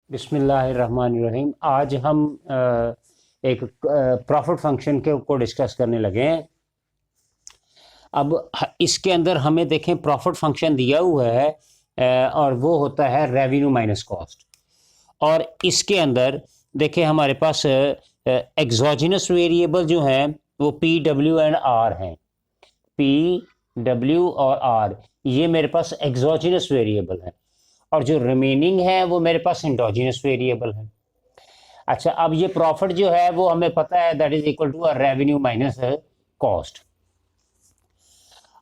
बिस्मिल्लाहिर्रहमानिर्रहीम। आज हम एक प्रॉफिट फंक्शन के को डिस्कस करने लगे हैं। अब इसके अंदर हमें देखें प्रॉफिट फंक्शन दिया हुआ है और वो होता है रेवेन्यू माइनस कॉस्ट। और इसके अंदर देखें हमारे पास एग्जोजिनस वेरिएबल जो हैं वो पी डब्ल्यू एंड आर हैं। पी डब्ल्यू और आर ये मेरे पास एग्जोजिनस वेरिएबल हैं और जो रिमेनिंग है वो मेरे पास इंडोजिनस वेरिएबल है। अच्छा, अब ये प्रॉफिट जो है वो हमें पता है that is equal to revenue minus cost.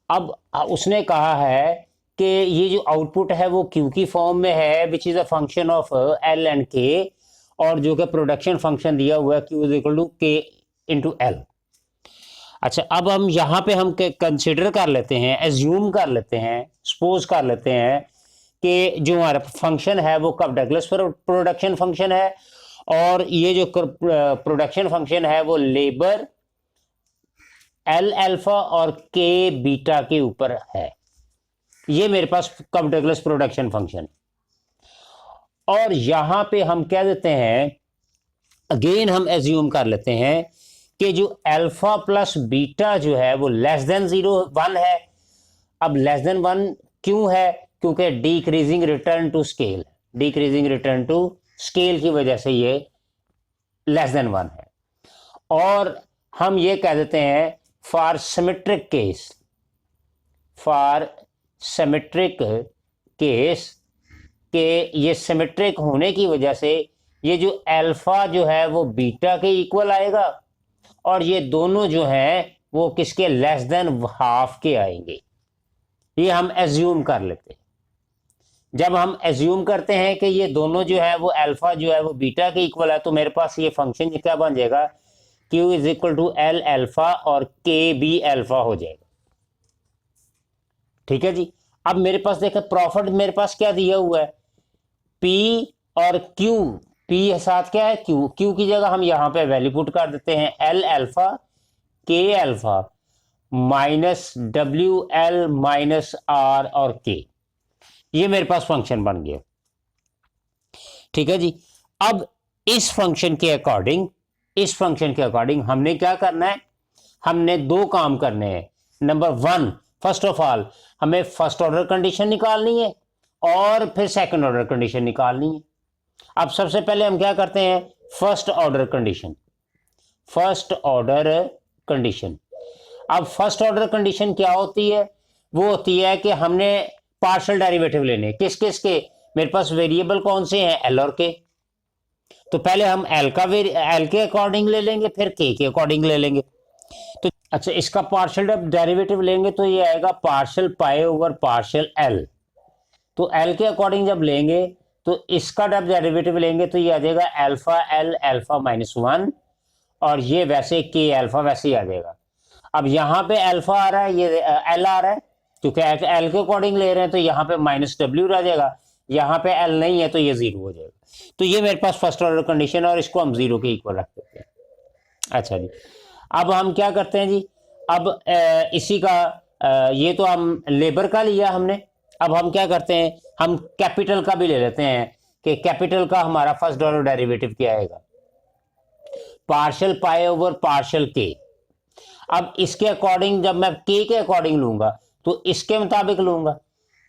अब उसने कहा है कि ये जो आउटपुट है वो क्यू की फॉर्म में है which is a function of L and के, और जो कि प्रोडक्शन फंक्शन दिया हुआ है क्यू इज इक्वल टू के इंटू एल। अच्छा, अब हम यहाँ पे हम कंसिडर कर लेते हैं, एज्यूम कर लेते हैं, सपोज कर लेते हैं कि जो हमारा फंक्शन है वो कब डगलस प्रोडक्शन फंक्शन है, और ये जो प्रोडक्शन फंक्शन है वो लेबर एल अल्फा और के बीटा के ऊपर है। ये मेरे पास कब डगलस प्रोडक्शन फंक्शन। और यहां पे हम क्या देते हैं, अगेन हम एज्यूम कर लेते हैं कि जो अल्फा प्लस बीटा जो है वो लेस देन 1 है। अब लेस देन 1 क्यों है? क्योंकि decreasing return to scale, decreasing return to scale की वजह से ये लेस देन 1 है। और हम ये कह देते हैं for symmetric case, for symmetric case के ये सिमेट्रिक होने की वजह से ये जो अल्फा जो है वो बीटा के इक्वल आएगा और ये दोनों जो हैं वो किसके लेस देन हाफ के आएंगे। ये हम एज्यूम कर लेते हैं। जब हम एज्यूम करते हैं कि ये दोनों जो है वो अल्फा जो है वो बीटा के इक्वल है, तो मेरे पास ये फंक्शन क्या बन जाएगा, Q is equal to L alpha और K भी अल्फा हो जाएगा। ठीक है जी। अब मेरे पास देखें प्रॉफिट मेरे पास क्या दिया हुआ है, P और Q। P साथ क्या है Q, Q की जगह हम यहां पे वैल्यू पुट कर देते हैं L alpha K alpha minus W L minus R और K। ये मेरे पास फंक्शन बन गया। ठीक है जी। अब इस फंक्शन के अकॉर्डिंग, इस फंक्शन के अकॉर्डिंग हमने क्या करना है, हमने दो काम करने हैं। नंबर 1, फर्स्ट ऑफ ऑल हमें फर्स्ट ऑर्डर कंडीशन निकालनी है और फिर सेकंड ऑर्डर कंडीशन निकालनी है। अब सबसे पहले हम क्या करते हैं, first order condition, first order condition. अब फर्स्ट ऑर्डर कंडीशन क्या होती है, वो होती है कि हमने पार्शियल डेरिवेटिव लेने। किस किस के? मेरे पास वेरिएबल कौन से हैं, एल और के। तो पहले हम एल के अकॉर्डिंग ले लेंगे, फिर के अकॉर्डिंग ले लेंगे। तो अच्छा, इसका पार्शियल डेरिवेटिव लेंगे तो ये आएगा partial pi over partial L. तो एल के अकॉर्डिंग जब लेंगे तो इसका जब डेरिवेटिव लेंगे तो ये आ जाएगा अल्फा एल अल्फा माइनस 1, और ये वैसे के अल्फा वैसे ही आ जाएगा। अब यहाँ पे अल्फा आ रहा है, ये एल आ रहा है, क्योंकि एल के अकॉर्डिंग ले रहे हैं तो यहाँ पे माइनस डब्ल्यू आ जाएगा, यहाँ पे एल नहीं है तो ये 0 हो जाएगा। तो ये मेरे पास फर्स्ट ऑर्डर कंडीशन है और इसको हम 0 के इक्वल रख देते हैं। अच्छा जी, अब हम क्या करते हैं जी, अब इसी का ये तो हम लेबर का लिया हमने। अब हम क्या करते हैं, हम कैपिटल का भी ले लेते हैं कि कैपिटल का हमारा फर्स्ट ऑर्डर डेरिवेटिव क्या आएगा, पार्शियल पाई ओवर पार्शियल के। अब इसके अकॉर्डिंग जब मैं के अकॉर्डिंग लूंगा तो इसके मुताबिक लूंगा,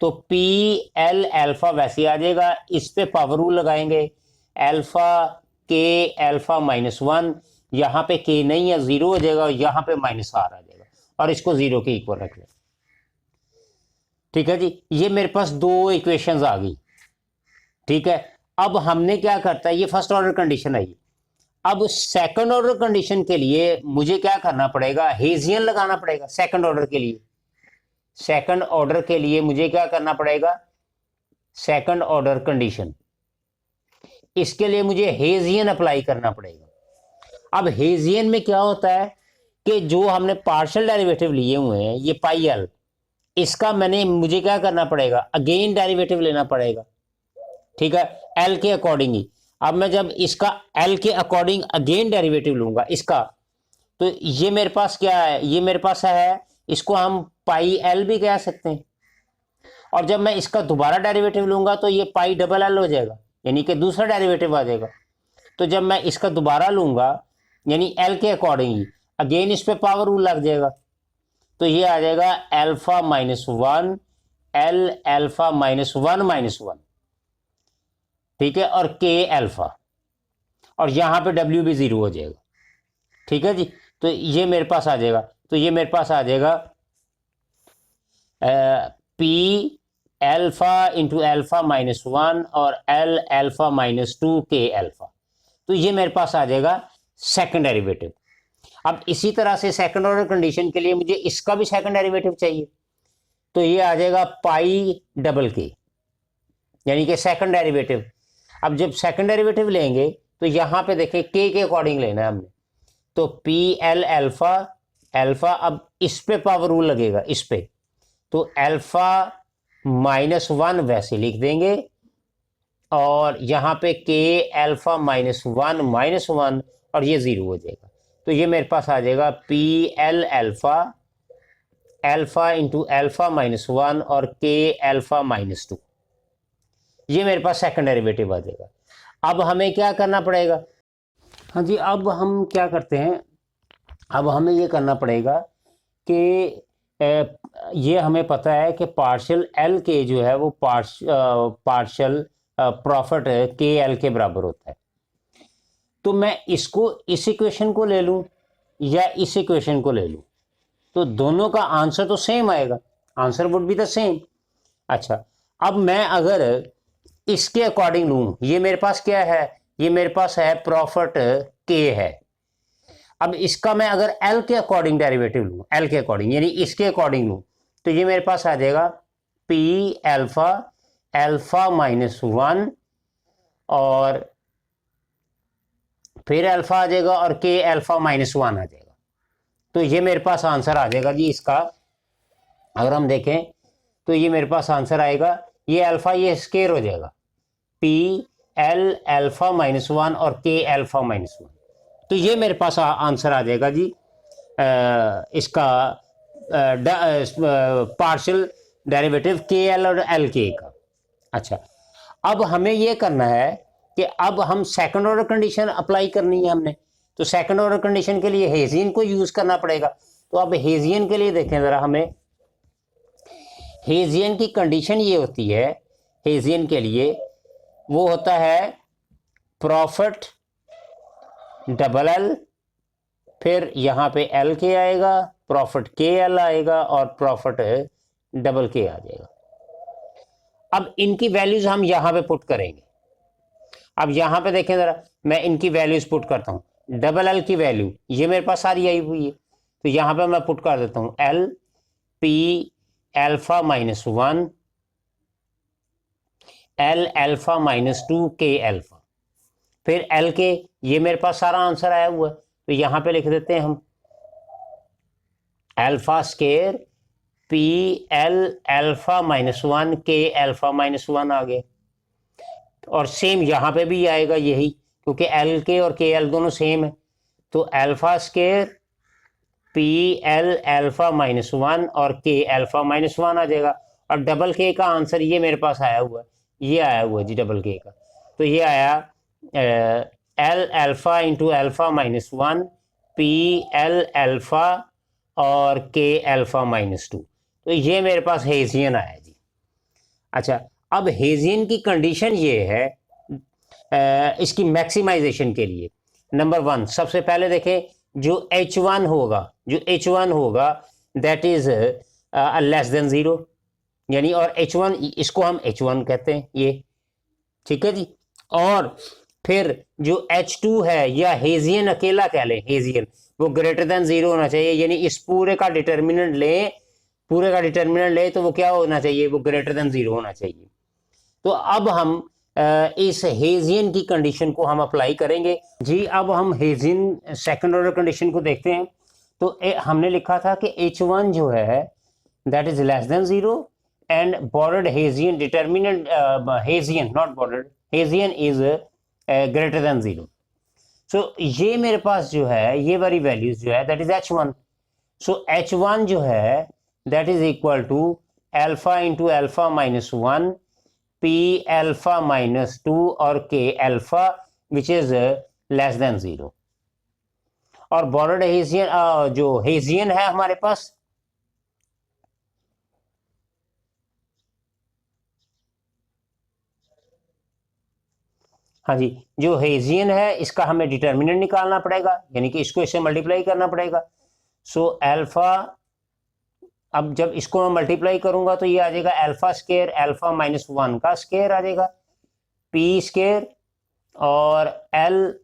तो पी एल अल्फा वैसे आ जाएगा, इस पे पावर रूल लगाएंगे, अल्फा के अल्फा माइनस 1, यहां पे के नहीं है 0 हो जाएगा, यहां पे माइनस आर आ जाएगा और इसको 0 के इक्वल रख ले। ठीक है जी, ये मेरे पास दो इक्वेशंस आ गई। ठीक है, अब हमने क्या करता है, ये फर्स्ट ऑर्डर कंडीशन आई। अब सेकंड ऑर्डर कंडीशन के लिए मुझे क्या करना पड़ेगा, हेजियन लगाना पड़ेगा। सेकंड ऑर्डर के लिए, सेकंड ऑर्डर के लिए मुझे क्या करना पड़ेगा, सेकंड ऑर्डर कंडीशन, इसके लिए मुझे हेजियन अप्लाई करना पड़ेगा। अब हेजियन में क्या होता है कि जो हमने पार्शियल डेरिवेटिव लिए हुए हैं ये पाई एल, इसका मुझे क्या करना पड़ेगा, अगेन डेरिवेटिव लेना पड़ेगा। ठीक है, एल के अकॉर्डिंग ही। अब मैं जब इसका एल के अकॉर्डिंग अगेन डेरिवेटिव लूंगा इसका, तो ये मेरे पास क्या है, ये मेरे पास है, इसको हम पाई एल भी कह सकते हैं। और जब मैं इसका दोबारा डेरिवेटिव लूंगा तो ये पाई डबल एल हो जाएगा, यानी कि दूसरा डेरिवेटिव आ जाएगा। तो जब मैं इसका दोबारा लूंगा यानी एल के अकॉर्डिंगली, अगेन इस पे पावर रूल लग जाएगा, तो ये आ जाएगा alpha minus one L alpha minus one, ठीक है, और के अल्फा, और यहां पे डब्ल्यू भी जीरो हो जाएगा, ठीक है जी। तो ये मेरे पास आ जाएगा, तो ये मेरे पास आ जाएगा P alpha into alpha minus one और एल अल्फा माइनस टू के अल्फा। तो ये मेरे पास आ जाएगा सेकंड डेरिवेटिव। अब इसी तरह से सेकंड ऑर्डर कंडीशन के लिए मुझे इसका भी सेकंड डेरिवेटिव चाहिए, तो ये आ जाएगा पाई डबल के, यानी कि सेकंड डेरिवेटिव। अब जब सेकंड डेरिवेटिव लेंगे तो यहां पे देखें के अकॉर्डिंग लेना है हमने, तो पी एल अल्फा अल्फा, अब इस पे पावर रूल लगेगा इस पे, तो अल्फा माइनस वन वैसे लिख देंगे, और यहां पे के अल्फा माइनस वन और ये जीरो हो जाएगा। तो ये मेरे पास आ जाएगा P L alpha alpha into alpha minus one और के अल्फा माइनस टू, ये मेरे पास सेकंड डेरिवेटिव आ जाएगा। अब हमें क्या करना पड़ेगा, हाँ जी, अब हम क्या करते हैं, अब हमें ये करना पड़ेगा कि ये हमें पता है कि पार्शियल एल के जो है वो पार्शियल प्रॉफिट के एल के बराबर होता है। तो मैं इसको इस इक्वेशन को ले लूं या इस इक्वेशन को ले लूं, तो दोनों का आंसर तो सेम आएगा, answer would be the same. अच्छा, अब मैं अगर इसके अकॉर्डिंग लूं, ये मेरे पास क्या है, ये मेरे पास है प्रॉफिट के है। अब इसका मैं अगर एल के अकॉर्डिंग डेरिवेटिव लूं, एल के अकॉर्डिंग यानी इसके अकॉर्डिंग लूं, तो ये मेरे पास आ जाएगा P alpha alpha minus one और फिर अल्फा आ जाएगा और के अल्फा माइनस वन आ जाएगा। तो ये मेरे पास आंसर आ जाएगा जी इसका। अगर हम देखें तो ये मेरे पास आंसर आएगा, ये अल्फा ये स्केयर हो जाएगा, P L alpha minus one और के अल्फा माइनस वन। तो ये मेरे पास आंसर आ जाएगा जी इसका पार्शियल डेरिवेटिव के एल और एल के का। अच्छा, अब हमें ये करना है कि अब हम सेकंड ऑर्डर कंडीशन अप्लाई करनी है हमने, तो सेकंड ऑर्डर कंडीशन के लिए हेजियन को यूज करना पड़ेगा। तो अब हेजियन के लिए देखें जरा, हमें हेजियन की कंडीशन ये होती है, हेजियन के लिए वो होता है प्रॉफिट डबल एल, फिर यहाँ पे एल के आएगा, प्रॉफिट के एल आएगा और प्रॉफिट डबल के आ जाएगा। अब इनकी वैल्यूज हम यहाँ पे पुट करेंगे। अब यहाँ पे देखें जरा, मैं इनकी वैल्यूज पुट करता हूँ। डबल एल की वैल्यू ये मेरे पास सारी आई हुई है, तो यहाँ पे मैं पुट कर देता हूँ L P alpha minus one L alpha minus two के अल्फा, फिर एल के, ये मेरे पास सारा आंसर आया हुआ है, तो यहां पे लिख देते हैं हम alpha square P L alpha minus one के अल्फा माइनस वन आ गए, और सेम यहां पे भी आएगा यही, क्योंकि एल के और के एल दोनों सेम है। तो alpha square P L alpha minus one और के अल्फा माइनस वन आ जाएगा, और डबल के का आंसर ये मेरे पास आया हुआ है, ये आया हुआ है जी डबल के का। तो ये आया L alpha into alpha minus one P L alpha और के अल्फा माइनस टू, तो ये मेरे पास हेजियन आया जी। अच्छा, अब हेजियन की कंडीशन ये है इसकी मैक्सिमाइजेशन के लिए, नंबर वन, सबसे पहले देखें जो H1 होगा that is less than zero, यानी और H1 इसको हम H1 कहते हैं ये, ठीक है जी। और फिर जो H2 है या हेजियन अकेला कह लें, हेजियन वो ग्रेटर देन जीरो होना चाहिए, यानी इस पूरे का डिटर्मिनेंट ले तो वो क्या होना चाहिए, वो ग्रेटर देन जीरो होना चाहिए। तो अब हम इस हेजियन की कंडीशन को हम अप्लाई करेंगे जी। अब हम हेजियन सेकंड ऑर्डर कंडीशन को देखते हैं। तो हमने लिखा था कि H1 जो है that is less than zero and bordered Hessian determinant Hessian not bordered Hessian is greater than zero. So ये मेरे पास जो है ये वाली वैल्यूज जो है that is H1। So H1 जो है that is equal to alpha into alpha minus one P alpha minus 2 और K alpha which is less than 0। और बॉर्डर्ड हेसियन जो हेसियन है हमारे पास, हाँ जी, जो हेसियन है इसका हमें डिटर्मिनेंट निकालना पड़ेगा, यानी कि इसको इससे मल्टीप्लाई करना पड़ेगा। सो अल्फा, अब जब इसको मैं मल्टीप्लाई करूंगा तो ये आ जाएगा अल्फा स्केयर अल्फा माइनस 1 का स्केयर आ जाएगा, पी स्केयर और एल,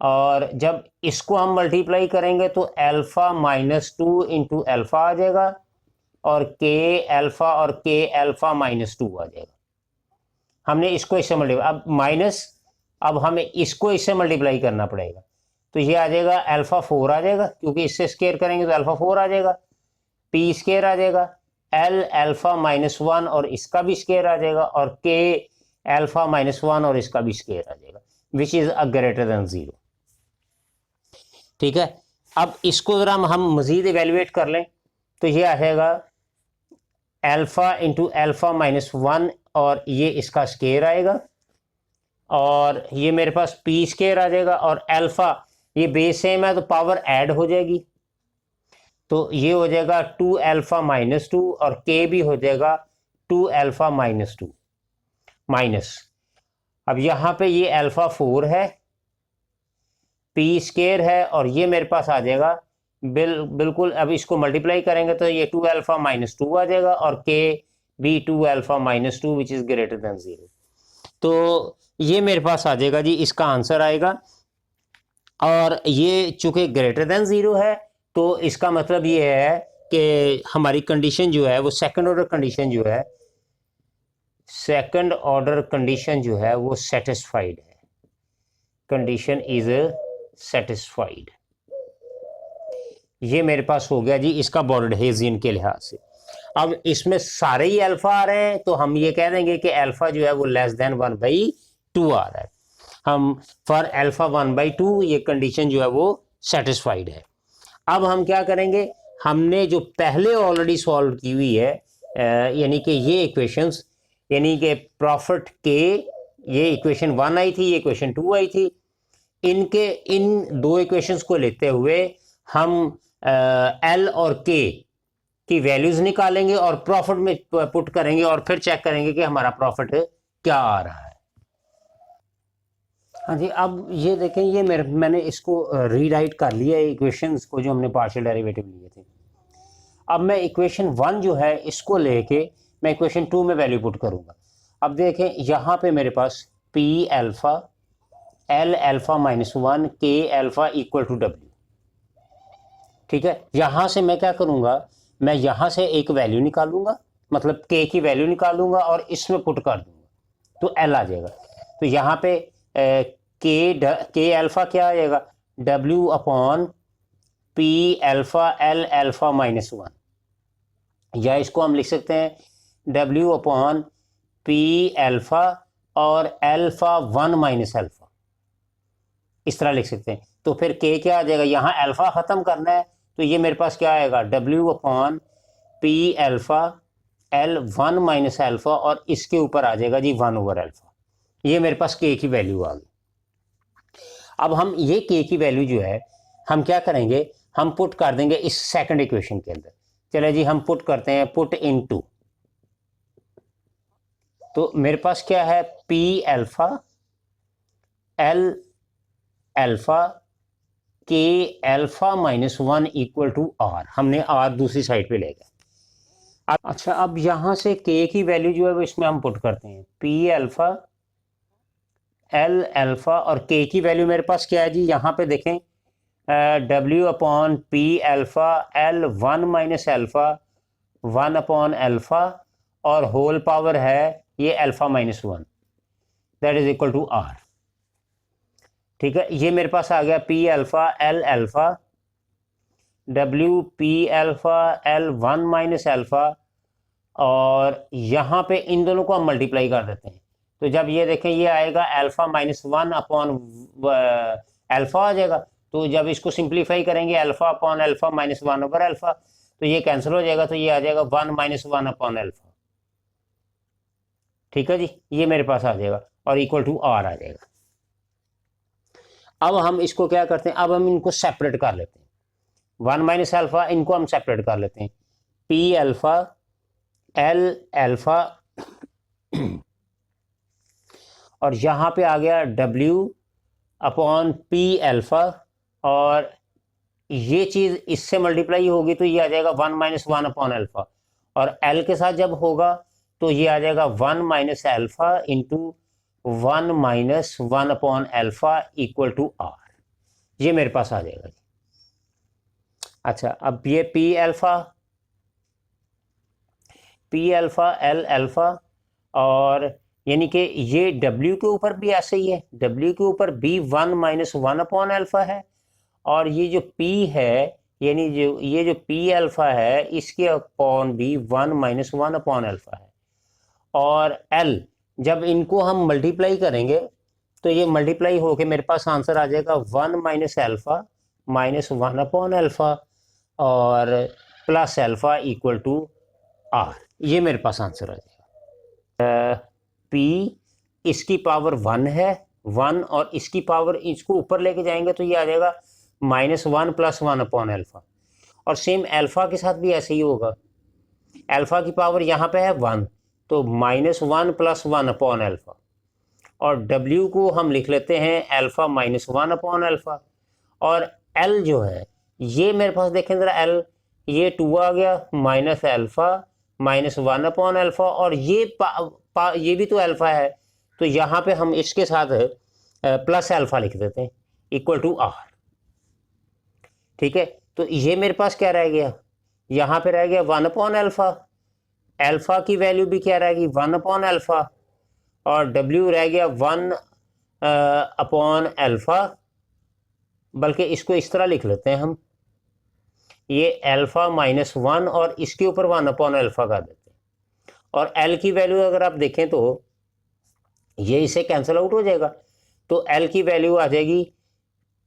और जब इसको हम मल्टीप्लाई करेंगे तो अल्फा माइनस 2 इंटू अल्फा आ जाएगा, और के अल्फा और के अल्फा माइनस 2 आ जाएगा। हमने इसको इससे मल्टीप्लाई, अब माइनस, अब हमें इसको इससे मल्टीप्लाई करना पड़ेगा, तो ये आ जाएगा अल्फा 4 आ जाएगा, क्योंकि इससे स्केयर करेंगे तो अल्फा 4 आ जाएगा, पी स्केयर आ जाएगा, एल अल्फा माइनस 1 और इसका भी स्केयर आ जाएगा, और के अल्फा माइनस 1 और इसका भी स्केयर आ जाएगा, which is a greater than 0। ठीक है, अब इसको जरा हम मजीद इवेल्युएट कर लें तो ये आ जाएगा अल्फा इंटू अल्फा माइनस 1 और ये इसका स्केयर आएगा, और ये मेरे पास पी स्केयर आ जाएगा, और अल्फा ये बेस सेम है तो पावर ऐड हो जाएगी, तो ये हो जाएगा 2 अल्फा माइनस 2 और के भी हो जाएगा 2 अल्फा माइनस 2 माइनस, अब यहाँ पे ये अल्फा 4 है, पी स्केयर है, और ये मेरे पास आ जाएगा बिल्कुल, अब इसको मल्टीप्लाई करेंगे तो ये 2 अल्फा माइनस 2 आ जाएगा, और के भी 2 alpha minus 2 which is greater then 0। तो ये मेरे पास आ जाएगा जी, इसका आंसर आएगा, और ये चूंकि ग्रेटर देन 0 है तो इसका मतलब ये है कि हमारी कंडीशन जो है वो सेकंड ऑर्डर कंडीशन जो है, सेकंड ऑर्डर कंडीशन जो है वो सेटिस्फाइड है, कंडीशन इज सेटिस्फाइड। ये मेरे पास हो गया जी इसका बॉर्डर्ड हेसियन के लिहाज से। अब इसमें सारे ही अल्फा आ रहे हैं तो हम ये कह देंगे कि अल्फा जो है वो लेस देन 1/2 आ रहा है, हम फॉर अल्फा 1/2 ये कंडीशन जो है वो सेटिस्फाइड है। अब हम क्या करेंगे, हमने जो पहले ऑलरेडी सॉल्व की हुई है, यानी कि ये इक्वेशंस, यानी कि प्रॉफिट के, ये इक्वेशन 1 आई थी, ये इक्वेशन 2 आई थी, इनके इन दो इक्वेशंस को लेते हुए हम एल और के की वैल्यूज निकालेंगे और प्रॉफिट में पुट करेंगे, और फिर चेक करेंगे कि हमारा प्रॉफिट क्या आ रहा है। हाँ जी, अब ये देखें, ये मैंने इसको रीराइट कर लिया है इक्वेशंस को जो हमने पार्शियल डेरिवेटिव लिए थे। अब मैं इक्वेशन 1 जो है इसको लेके मैं इक्वेशन 2 में वैल्यू पुट करूंगा। अब देखें यहाँ पे मेरे पास P alpha L alpha minus 1 के अल्फा इक्वल टू डब्ल्यू। ठीक है, यहाँ से मैं क्या करूँगा, मैं यहाँ से एक वैल्यू निकालूंगा, मतलब के की वैल्यू निकालूंगा और इसमें पुट कर दूंगा तो एल आ जाएगा। तो यहाँ पे के अल्फा क्या आ जाएगा, W upon P alpha L alpha minus 1, या इसको हम लिख सकते हैं डब्ल्यू अपॉन पी अल्फा और अल्फा 1 माइनस अल्फा, इस तरह लिख सकते हैं। तो फिर के क्या आ जाएगा, यहाँ अल्फा ख़त्म करना है तो ये मेरे पास क्या आएगा, W upon P alpha L 1 minus alpha, और इसके ऊपर आ जाएगा जी 1/अल्फा। ये मेरे पास के की वैल्यू आ गई। अब हम ये के की वैल्यू जो है हम क्या करेंगे, हम पुट कर देंगे इस सेकंड इक्वेशन के अंदर। चले जी, हम पुट करते हैं, पुट इनटू, तो मेरे पास क्या है, P alpha L alpha K alpha minus 1 equal to R, हमने आर दूसरी साइड पे ले गया। अच्छा, अब यहाँ से के की वैल्यू जो है वो इसमें हम पुट करते हैं, पी अल्फा एल अल्फा, और के की वैल्यू मेरे पास क्या है जी, यहाँ पे देखें W upon P alpha L 1 minus alpha 1/अल्फा, और होल पावर है ये alpha minus 1, that is equal to R. ठीक है, ये मेरे पास आ गया P alpha L alpha W P alpha L 1 minus alpha, और यहाँ पे इन दोनों को हम मल्टीप्लाई कर देते हैं, तो जब ये देखें ये आएगा अल्फा माइनस 1 अपॉन अल्फा आ जाएगा, तो जब इसको सिंप्लीफाई करेंगे अल्फा अपॉन अल्फा माइनस 1/अल्फा, तो ये कैंसिल हो जाएगा, तो ये आ जाएगा 1 माइनस 1/अल्फा। ठीक है जी, ये मेरे पास आ जाएगा और इक्वल टू आर आ जाएगा। अब हम इसको क्या करते हैं, अब हम इनको सेपरेट कर लेते हैं, 1 माइनस अल्फा, इनको हम सेपरेट कर लेते हैं, पी अल्फा एल अल्फा और यहाँ पे आ गया W अपॉन पी अल्फा, और ये चीज़ इससे मल्टीप्लाई होगी तो ये आ जाएगा 1 माइनस 1 अपॉन अल्फा, और L के साथ जब होगा तो ये आ जाएगा 1 minus alpha into 1 minus 1 upon alpha equal to R, ये मेरे पास आ जाएगा। अच्छा, अब ये पी अल्फा एल अल्फा, और यानी कि ये W के ऊपर भी ऐसे ही है, W के ऊपर भी 1 माइनस 1 अपॉन अल्फा है, और ये जो P है यानी जो ये जो P अल्फा है इसके अपॉन भी 1 माइनस 1 अपॉन अल्फा है, और L जब इनको हम मल्टीप्लाई करेंगे तो ये मल्टीप्लाई होके मेरे पास आंसर आ जाएगा 1 minus alpha minus 1 upon alpha और plus alpha equal to R, ये मेरे पास आंसर आ जाएगा। P इसकी पावर 1 है 1, और इसकी पावर इसको ऊपर लेके जाएंगे तो ये आ जाएगा -1 + 1 अपॉन अल्फा, और सेम अल्फा के साथ भी ऐसे ही होगा, अल्फा की पावर यहाँ पे है 1 तो -1 + 1 अपॉन अल्फा, और W को हम लिख लेते हैं अल्फा -1 अपॉन अल्फा, और L जो है ये मेरे पास देखें ज़रा, L ये 2 आ गया माइनस अल्फा -1 अपॉन अल्फा, और ये भी तो अल्फा है तो यहाँ पे हम इसके साथ प्लस अल्फा लिख देते हैं इक्वल टू आर। ठीक है, तो ये मेरे पास क्या रह गया, यहाँ पे रह गया 1 अपॉन अल्फा, अल्फा की वैल्यू भी क्या रहेगी 1 अपॉन अल्फा, और W रह गया 1 अपॉन अल्फा, बल्कि इसको इस तरह लिख लेते हैं हम, ये अल्फा -1 और इसके ऊपर 1 अपॉन अल्फा कर देते हैं, और L की वैल्यू अगर आप देखें तो ये इसे कैंसिल आउट हो जाएगा, तो L की वैल्यू आ जाएगी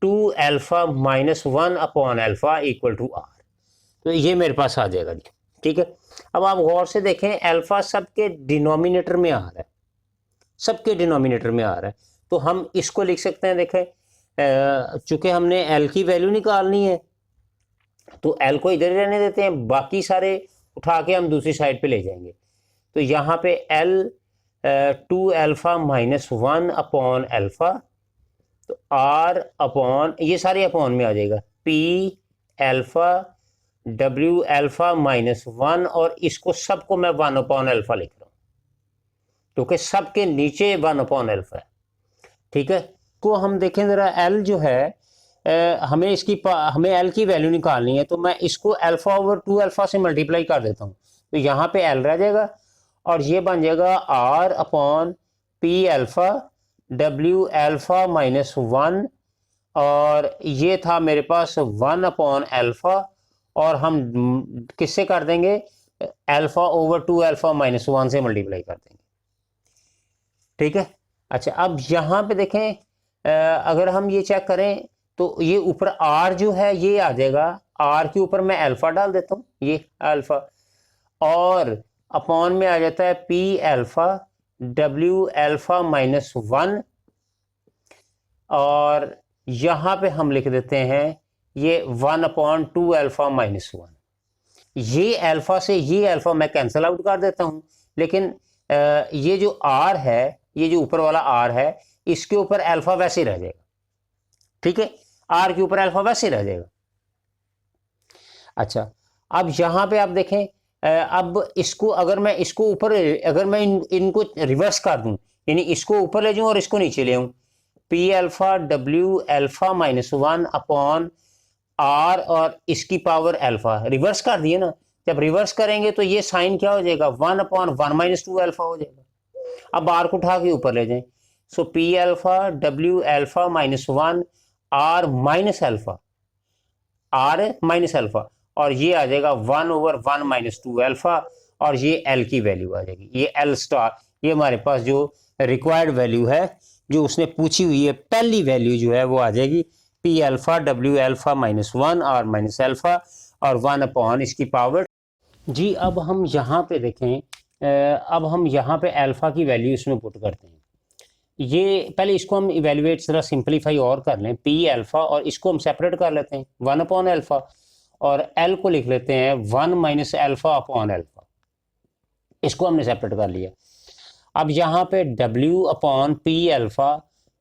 2 alpha -1 upon alpha equal to R, तो ये मेरे पास आ जाएगा जी। ठीक है, अब आप गौर से देखें अल्फा सबके डिनोमिनेटर में आ रहा है, सबके डिनोमिनेटर में आ रहा है, तो हम इसको लिख सकते हैं, देखें चूंकि हमने L की वैल्यू निकालनी है तो L को इधर ही रहने देते हैं, बाकी सारे उठा के हम दूसरी साइड पे ले जाएंगे, तो यहाँ पे L 2 अल्फा -1 अपॉन अल्फा, तो R अपॉन ये सारे अपॉन में आ जाएगा P अल्फा W अल्फा -1, और इसको सबको मैं 1 अपॉन अल्फा लिख रहा हूँ क्योंकि सबके नीचे 1 अपॉन अल्फा है। ठीक है, तो हम देखें ज़रा L जो है हमें L की वैल्यू निकालनी है, तो मैं इसको अल्फा ओवर 2 अल्फा से मल्टीप्लाई कर देता हूँ, तो यहाँ पे L रह जाएगा और ये बन जाएगा R upon P alpha W alpha -1, और ये था मेरे पास 1 अपॉन अल्फा, और हम किससे कर देंगे अल्फा ओवर 2 अल्फा -1 से मल्टीप्लाई कर देंगे। ठीक है, अच्छा अब यहाँ पे देखें अगर हम ये चेक करें तो ये ऊपर R जो है ये आ जाएगा, R के ऊपर मैं अल्फा डाल देता हूँ, ये अल्फा, और अपॉन में आ जाता है P अल्फा W अल्फा -1, और यहाँ पे हम लिख देते हैं ये 1 अपॉन 2 अल्फा -1, ये अल्फा से ये अल्फा मैं कैंसिल आउट कर देता हूँ, लेकिन ये जो R है, ये जो ऊपर वाला R है, इसके ऊपर अल्फा वैसे ही रह जाएगा। ठीक है, R के ऊपर अल्फा वैसे ही रह जाएगा। अच्छा, अब यहाँ पे आप देखें, अब इसको अगर मैं इसको ऊपर, अगर मैं इनको रिवर्स कर दूं, यानी इसको ऊपर ले जाऊं और इसको नीचे ले आऊं, P alpha W alpha -1 upon R और इसकी पावर अल्फा, रिवर्स कर दिए ना, जब रिवर्स करेंगे तो ये साइन क्या हो जाएगा 1 अपॉन 1 - 2 अल्फा हो जाएगा। अब R को उठा के ऊपर ले जाएं, सो P alpha W alpha -1 R minus alpha, R minus alpha, और ये आ जाएगा 1 ओवर 1 - 2 अल्फा, और ये L की वैल्यू आ जाएगी, ये L स्टार, ये हमारे पास जो रिक्वायर्ड वैल्यू है जो उसने पूछी हुई है, पहली वैल्यू जो है वो आ जाएगी P alpha W alpha -1 R minus alpha और 1 अपॉन इसकी पावर। जी अब हम यहाँ पे देखें अब हम यहाँ पे अल्फ़ा की वैल्यू इसमें पुट करते हैं। ये पहले इसको हम इवेल्युएट ज़रा सिंप्लीफाई और कर लें, पी अल्फ़ा, और इसको हम सेपरेट कर लेते हैं 1 अपॉन अल्फ़ा, और एल को लिख लेते हैं 1 माइनस अल्फ़ा अपॉन अल्फ़ा। इसको हमने सेपरेट कर लिया। अब यहाँ पे W upon P alpha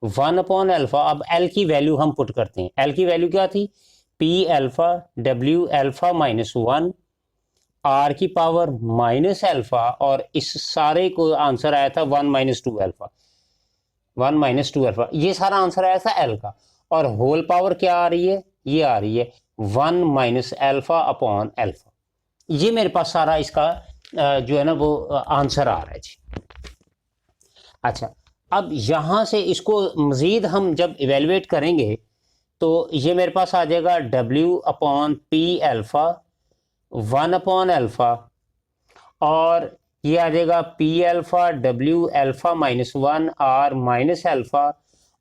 1 upon alpha, अब L की वैल्यू हम पुट करते हैं। L की वैल्यू क्या थी? P alpha W alpha minus 1 R की पावर माइनस अल्फ़ा, और इस सारे को आंसर आया था 1 माइनस 2 अल्फ़ा, 1 माइनस 2 अल्फ़ा, ये सारा आंसर आया था L का। और होल पावर क्या आ रही है? ये आ रही है 1 माइनस अल्फ़ा अपॉन अल्फ़ा। ये मेरे पास सारा इसका जो है ना वो आंसर आ रहा है जी। अच्छा, अब यहाँ से इसको मज़ीद हम जब इवेलुएट करेंगे तो ये मेरे पास आ जाएगा W upon P alpha 1 upon alpha, और ये आ जाएगा P alpha W alpha minus 1 R minus alpha,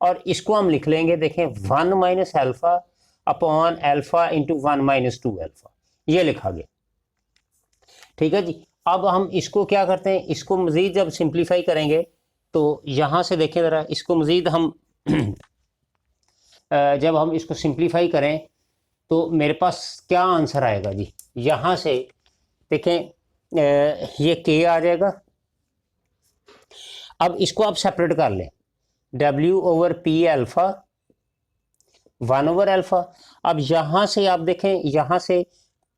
और इसको हम लिख लेंगे, देखें 1 minus alpha upon alpha into 1 minus 2 alpha, ये लिखा गया। ठीक है जी। अब हम इसको क्या करते हैं, इसको मज़ीद जब सिंप्लीफाई करेंगे तो यहाँ से देखें ज़रा, इसको मज़ीद हम जब हम इसको सिंप्लीफाई करें तो मेरे पास क्या आंसर आएगा जी। यहाँ से देखें ये के आ जाएगा। अब इसको आप सेपरेट कर लें, W over P alpha 1 over alpha. अब यहाँ से आप देखें, यहाँ से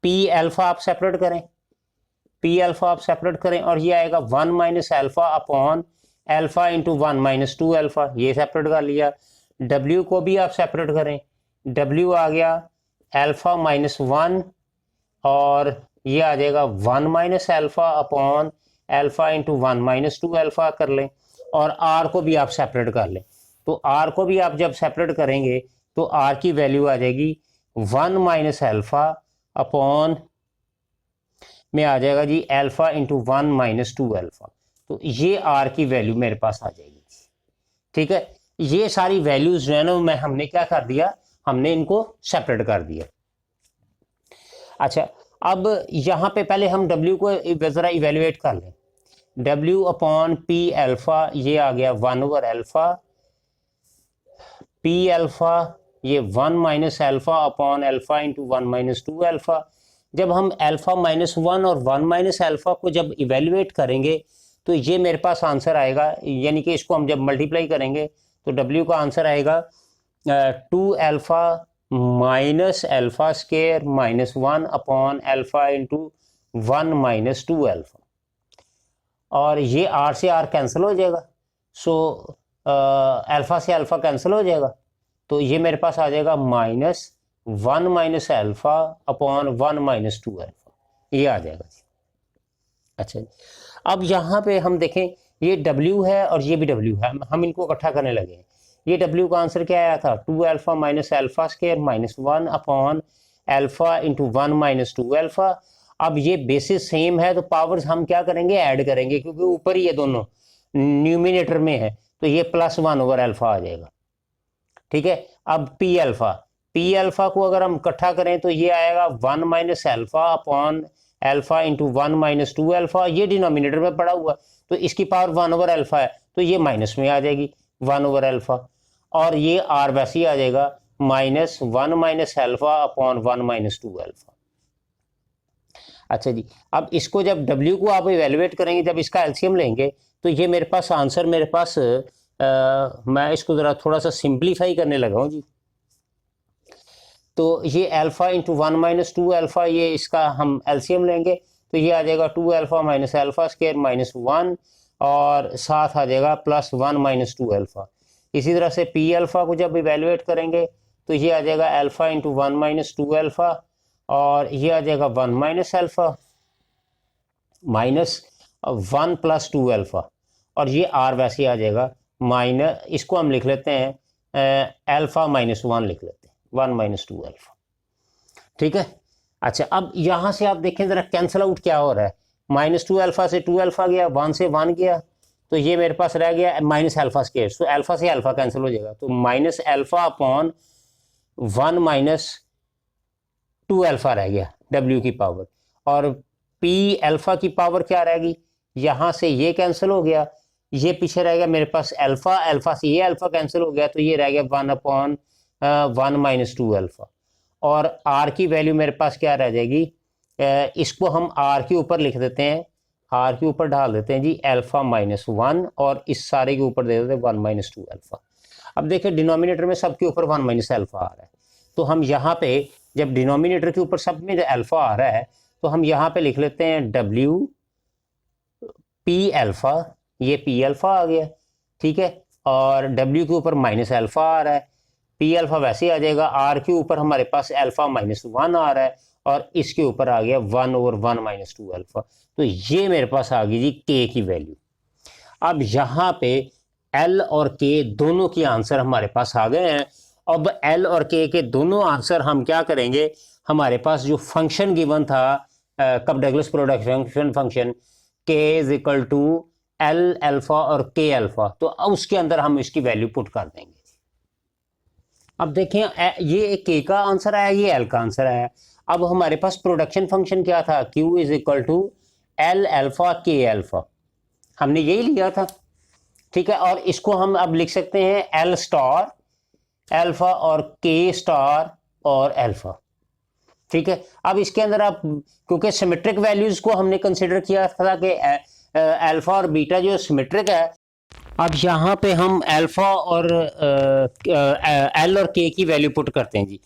पी अल्फ़ा आप सेपरेट करें, पी अल्फ़ा आप सेपरेट करें, और ये आएगा 1 minus alpha upon alpha into 1 minus 2 alpha, ये सेपरेट कर लिया। W को भी आप सेपरेट करें, W आ गया अल्फ़ा माइनस 1, और ये आ जाएगा 1 minus alpha upon alpha into 1 minus 2 alpha कर लें, और R को भी आप सेपरेट कर लें। तो R को भी आप जब सेपरेट करेंगे तो R की वैल्यू आ जाएगी 1 माइनस अल्फ़ा अपॉन में आ जाएगा जी अल्फ़ा इंटू 1 माइनस 2 अल्फ़ा। तो ये R की वैल्यू मेरे पास आ जाएगी। ठीक है, ये सारी वैल्यूज जो है ना मैं हमने क्या कर दिया, हमने इनको सेपरेट कर दिया। अच्छा, अब यहाँ पे पहले हम W को ज़रा इवेल्युएट कर लें। W अपॉन पी अल्फ़ा, ये आ गया 1 ओवर अल्फ़ा, पी अल्फ़ा ये 1 minus alpha upon alpha into 1 minus 2 alpha. जब हम अल्फ़ा माइनस 1 और 1 माइनस अल्फ़ा को जब इवेल्युएट करेंगे तो ये मेरे पास आंसर आएगा, यानी कि इसको हम जब मल्टीप्लाई करेंगे तो W का आंसर आएगा 2 alpha minus alpha square minus 1 upon alpha into 1 minus 2 alpha, और ये R से R कैंसिल हो जाएगा। सो अल्फ़ा से अल्फ़ा कैंसिल हो जाएगा, तो ये मेरे पास आ जाएगा minus 1 minus alpha upon 1 minus 2 alpha, ये आ जाएगा। अच्छा, अब यहाँ पे हम देखें, ये W है और ये भी W है, हम इनको इकट्ठा करने लगे हैं। ये W का आंसर क्या आया था? 2 alpha minus alpha square minus 1 upon alpha into 1 minus 2 alpha. अब ये बेसिस सेम है तो पावर्स हम क्या करेंगे, ऐड करेंगे, क्योंकि ऊपर ही ये दोनों न्यूमिनेटर में है, तो ये प्लस 1 ओवर अल्फ़ा आ जाएगा। ठीक है, अब पी अल्फ़ा को अगर हम इकट्ठा करें तो ये आएगा 1 minus alpha upon alpha into 1 minus 2 alpha, ये डिनोमिनेटर में पड़ा हुआ, तो इसकी पावर 1 ओवर अल्फ़ा है, तो ये माइनस में आ जाएगी 1 ओवर अल्फ़ा, और ये R वैसे ही आ जाएगा minus 1 minus alpha upon 1 minus 2 alpha. अच्छा जी, अब इसको जब W को आप इवेलुएट करेंगे, जब इसका एलसीएम लेंगे तो ये मेरे पास आंसर, मेरे पास मैं इसको ज़रा थोड़ा सा सिंप्लीफाई करने लगा हूँ जी। तो ये अल्फ़ा इंटू 1 माइनस 2 अल्फ़ा, ये इसका हम एलसीएम लेंगे तो ये आ जाएगा 2 alpha minus alpha square minus 1, और साथ आ जाएगा प्लस 1 माइनस 2 अल्फ़ा। इसी तरह से पी अल्फ़ा को जब इवेलुएट करेंगे तो ये आ जाएगा अल्फ़ा इंटू 1 माइनस 2 अल्फ़ा, और ये आ जाएगा 1 minus alpha minus 1 plus 2 alpha, और ये R वैसे आ जाएगा माइनस, इसको हम लिख लेते हैं अल्फ़ा माइनस 1 लिख लेते हैं, 1 माइनस 2 अल्फ़ा। ठीक है, अच्छा, अब यहाँ से आप देखें ज़रा कैंसिल आउट क्या हो रहा है, माइनस 2 अल्फ़ा से 2 अल्फ़ा गया, 1 से 1 गया, तो ये मेरे पास रह गया माइनस अल्फ़ा स्क्वायर, तो अल्फ़ा से अल्फ़ा कैंसिल हो जाएगा, तो minus alpha upon 1 minus 2 alpha रह गया W की पावर, और पी अल्फ़ा की पावर क्या रहेगी, यहाँ से ये कैंसिल हो गया, ये पीछे रह गया मेरे पास अल्फा, अल्फा से ये अल्फा कैंसिल हो गया, तो ये रह गया 1/1 माइनस 2 अल्फा। और आर की वैल्यू मेरे पास क्या रह जाएगी, इसको हम आर के ऊपर लिख देते हैं, आर के ऊपर डाल देते हैं जी अल्फा -1, और इस सारे के ऊपर दे देते हैं 1 - 2 अल्फा। अब देखिए डिनोमिनेटर में सबके ऊपर 1 माइनस अल्फा आ रहा है, तो हम यहाँ पे जब डिनोमिनेटर के ऊपर सब में अल्फा आ रहा है तो हम यहाँ पे लिख लेते हैं डब्ल्यू पी अल्फा, ये पी अल्फा आ गया, ठीक है, और डब्ल्यू के ऊपर माइनस अल्फा आ रहा है, पी अल्फा वैसे ही आ जाएगा, आर के ऊपर हमारे पास अल्फा -1 आ रहा है, और इसके ऊपर आ गया 1/1 - 2 अल्फा। तो ये मेरे पास आ गई जी के की वैल्यू। अब यहाँ पे एल और के दोनों की आंसर हमारे पास आ गए हैं। अब एल और के दोनों आंसर हम क्या करेंगे, हमारे पास जो फंक्शन गिवन था Cobb Douglas production function K is equal to L alpha और के अल्फा, तो अब उसके अंदर हम इसकी वैल्यू पुट कर देंगे। अब देखें ये के का आंसर आया, ये एल का आंसर आया। अब हमारे पास प्रोडक्शन फंक्शन क्या था, Q is equal to L alpha K alpha, हमने यही लिया था, ठीक है। और इसको हम अब लिख सकते हैं एल स्टार अल्फा और के स्टार और अल्फा, ठीक है। अब इसके अंदर आप क्योंकि सिमेट्रिक वैल्यूज को हमने कंसिडर किया था कि अल्फा और बीटा जो सिमेट्रिक है, अब यहाँ पे हम अल्फा और एल और के की वैल्यू पुट करते हैं जी।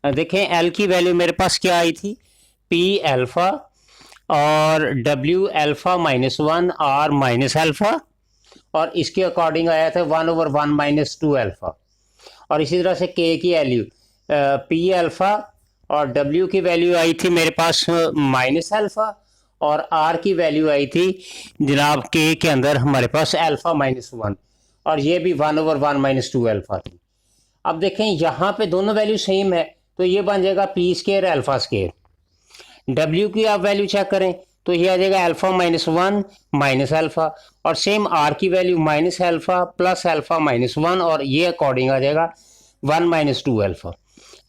देखें एल की वैल्यू मेरे पास क्या आई थी, पी अल्फा और W alpha -1 R minus alpha, और इसके अकॉर्डिंग आया था 1/1 - 2 अल्फा। और इसी तरह से के की वैल्यू पी अल्फा और डब्ल्यू की वैल्यू आई थी मेरे पास माइनस अल्फा, और आर की वैल्यू आई थी जनाब के अंदर हमारे पास अल्फा -1, और ये भी 1/1 - 2 अल्फा थी। अब देखें यहाँ पे दोनों वैल्यू सेम है, तो ये बन जाएगा P square alpha square. W की आप वैल्यू चेक करें तो ये आ जाएगा अल्फा -1 माइनस अल्फा, और सेम आर की value minus alpha plus alpha -1, और ये अकॉर्डिंग आ जाएगा 1 - 2 अल्फा।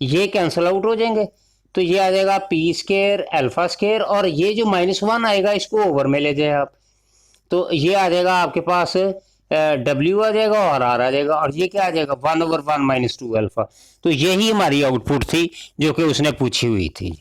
ये कैंसिल आउट हो जाएंगे, तो ये आ जाएगा पी स्केयर अल्फा स्केयर, और ये जो -1 आएगा इसको ओवर में ले जाए आप, तो ये आ जाएगा आपके पास डब्ल्यू आ जाएगा और आर आ जाएगा, और ये क्या आ जाएगा 1/1 - 2 अल्फा। तो यही हमारी आउटपुट थी जो कि उसने पूछी हुई थी।